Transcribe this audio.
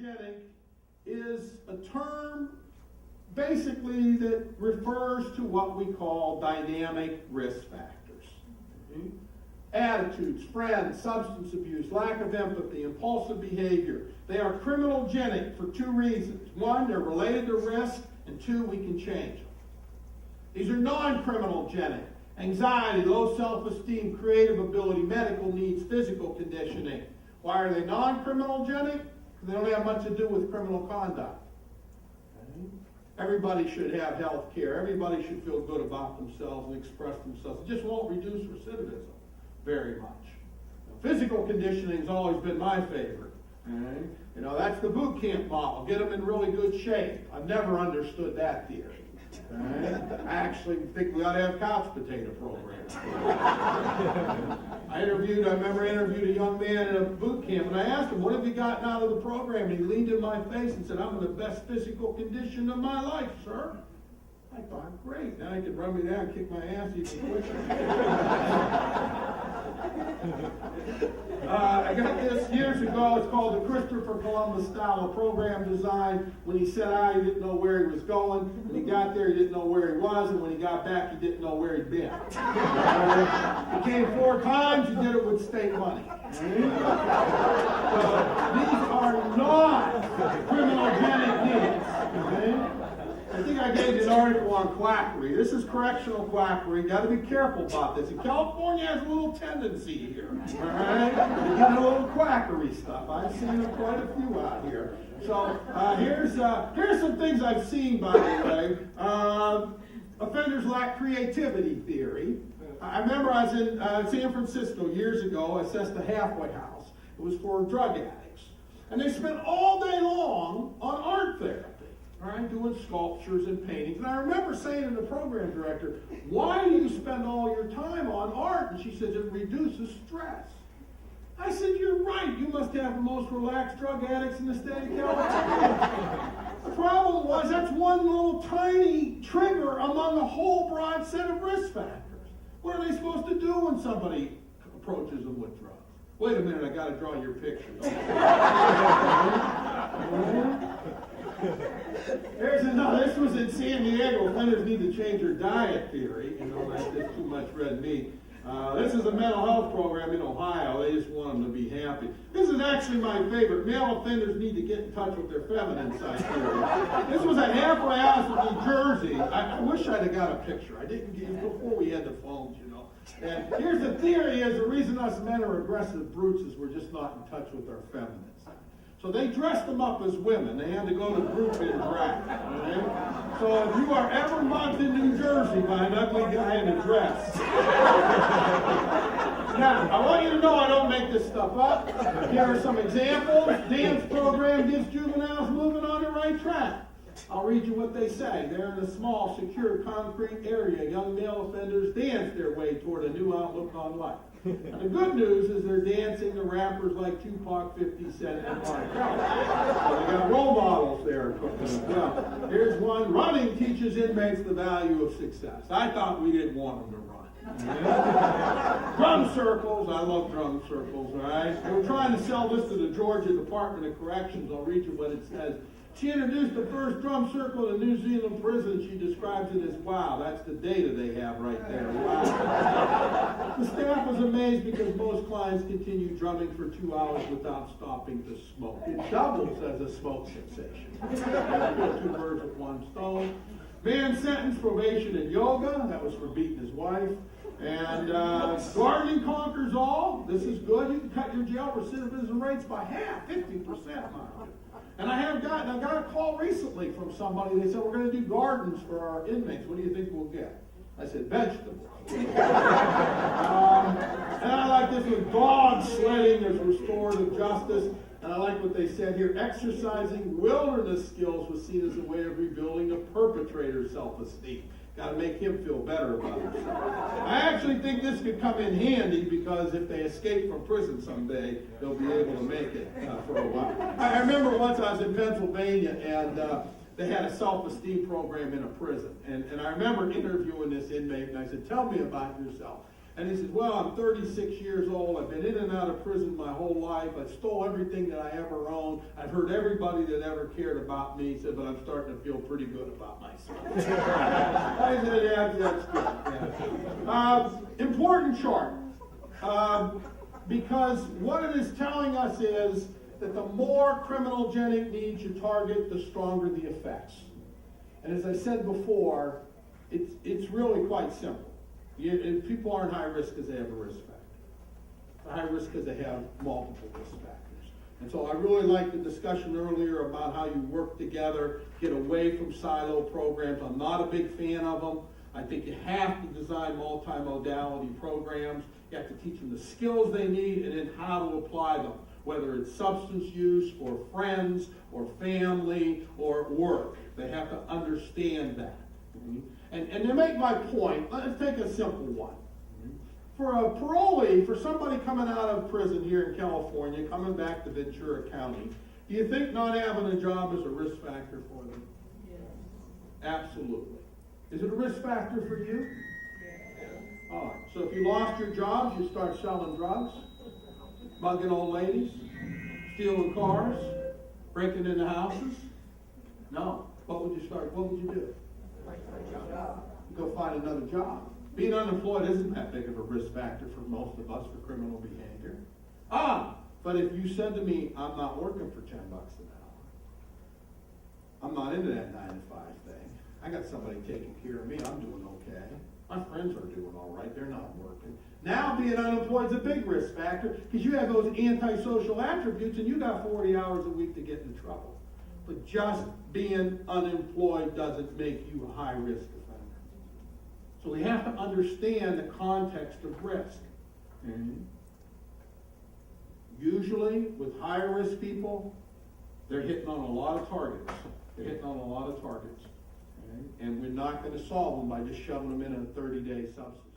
criminogenic is a term basically that refers to what we call dynamic risk factors. Okay? Attitudes, friends, substance abuse, lack of empathy, impulsive behavior. They are criminogenic for two reasons. One, they're related to risk, and two, we can change them. These are non-criminogenic. Anxiety, low self-esteem, creative ability, medical needs, physical conditioning. Why are they non-criminogenic? Because they don't have much to do with criminal conduct. Okay? Everybody should have health care. Everybody should feel good about themselves and express themselves. It just won't reduce recidivism very much. Now, physical conditioning has always been my favorite. Okay? You know, that's the boot camp model. Get them in really good shape. I've never understood that theory. Okay? I actually think we ought to have couch potato programs. I remember interviewed a young man in a boot camp, and I asked him, what have you gotten out of the program? And he leaned in my face and said, I'm in the best physical condition of my life, sir. I thought, great, now he could run me down and kick my ass even quicker. I got this years ago. It's called the Christopher Columbus style of program design. When he set out, he didn't know where he was going. When he got there, he didn't know where he was. And when he got back, he didn't know where he'd been. He came 4 times. He did it with state money. So these are not criminogenic needs. Okay? I think I gave you an article on Quackery. This is correctional quackery. Got to be careful about this. And California has a little tendency here. All right? You get a little quackery stuff. I've seen quite a few out here. So here's some things I've seen, by the way. Offenders lack creativity theory. I remember I was in San Francisco years ago. I assessed a halfway house. It was for drug addicts. And they spent all day long on art therapy. Right, doing sculptures and paintings. And I remember saying to the program director, why do you spend all your time on art? And she says, it reduces stress. I said, you're right. You must have the most relaxed drug addicts in the state of California. The problem was that's one little tiny trigger among a whole broad set of risk factors. What are they supposed to do when somebody approaches them with drugs? Wait a minute, I got to draw your picture. Here's another. This was in San Diego. Offenders need to change their diet theory. You know, that's just too much red meat. This is a mental health program in Ohio. They just want them to be happy. This is actually my favorite. Male offenders need to get in touch with their feminine side theory. This was a halfway house in New Jersey. I wish I'd have got a picture. I didn't get it before we had the phones, you know. And here's the theory: is the reason us men are aggressive brutes is we're just not in touch with our feminine side. So they dressed them up as women. They had to go to group in drag. Right? So if you are ever mugged in New Jersey by an ugly guy in a dress. Now, I want you to know I don't make this stuff up. Here are some examples. Dance program gets juveniles moving on the right track. I'll read you what they say. They're in a small, secure, concrete area. Young male offenders dance their way toward a new outlook on life. And the good news is they're dancing to rappers like Tupac, 50 Cent, and R. Kelly. So they got role models there cooking as well. Here's one. Running teaches inmates the value of success. I thought we didn't want them to run. Yeah. Drum circles. I love drum circles, all right? They were trying to sell this to the Georgia Department of Corrections. I'll read you what it says. She introduced the first drum circle in a New Zealand prison. She describes it as, wow, that's the data they have right there. Wow. The staff was amazed because most clients continue drumming for 2 hours without stopping to smoke. It doubles as a smoke cessation. 2 birds with 1 stone. Man sentenced, probation, and yoga. That was for beating his wife. And gardening conquers all. This is good. You can cut your jail recidivism rates by half, 50%, mind you. And I got a call recently from somebody. They said, we're going to do gardens for our inmates. What do you think we'll get? I said, vegetables. And I like this with dog sledding. There's restorative justice. And I like what they said here. Exercising wilderness skills was seen as a way of rebuilding the perpetrator's self-esteem. Got to make him feel better about himself. I actually think this could come in handy because if they escape from prison someday, they'll be able to make it for a while. I remember once I was in Pennsylvania and they had a self-esteem program in a prison. And I remember interviewing this inmate and I said, tell me about yourself. And he says, well, I'm 36 years old. I've been in and out of prison my whole life. I stole everything that I ever owned. I've hurt everybody that ever cared about me. He said, but I'm starting to feel pretty good about myself. I said, yeah, that's good. Yeah. Important chart. Because what it is telling us is that the more criminogenic needs you target, the stronger the effects. And as I said before, it's really quite simple. People aren't high risk because they have a risk factor. They're high risk because they have multiple risk factors. And so I really like the discussion earlier about how you work together, get away from silo programs. I'm not a big fan of them. I think you have to design multimodality programs. You have to teach them the skills they need and then how to apply them, whether it's substance use or friends or family or work. They have to understand that. And to make my point, let's take a simple one. For a parolee, for somebody coming out of prison here in California, coming back to Ventura County, do you think not having a job is a risk factor for them? Yes. Absolutely. Is it a risk factor for you? Yes. All right. So if you lost your jobs, you start selling drugs, mugging old ladies, stealing cars, breaking into houses? No. What would you do? Go find another job. Being unemployed isn't that big of a risk factor for most of us for criminal behavior. But if you said to me, I'm not working for $10 an hour. I'm not into that 9 to 5 thing. I got somebody taking care of me. I'm doing okay. My friends are doing all right. They're not working. Now being unemployed is a big risk factor because you have those antisocial attributes and you got 40 hours a week to get into trouble. But just being unemployed doesn't make you a high-risk offender. So we have to understand the context of risk. Usually, with higher-risk people, they're hitting on a lot of targets. And we're not going to solve them by just shoving them in a 30-day substance.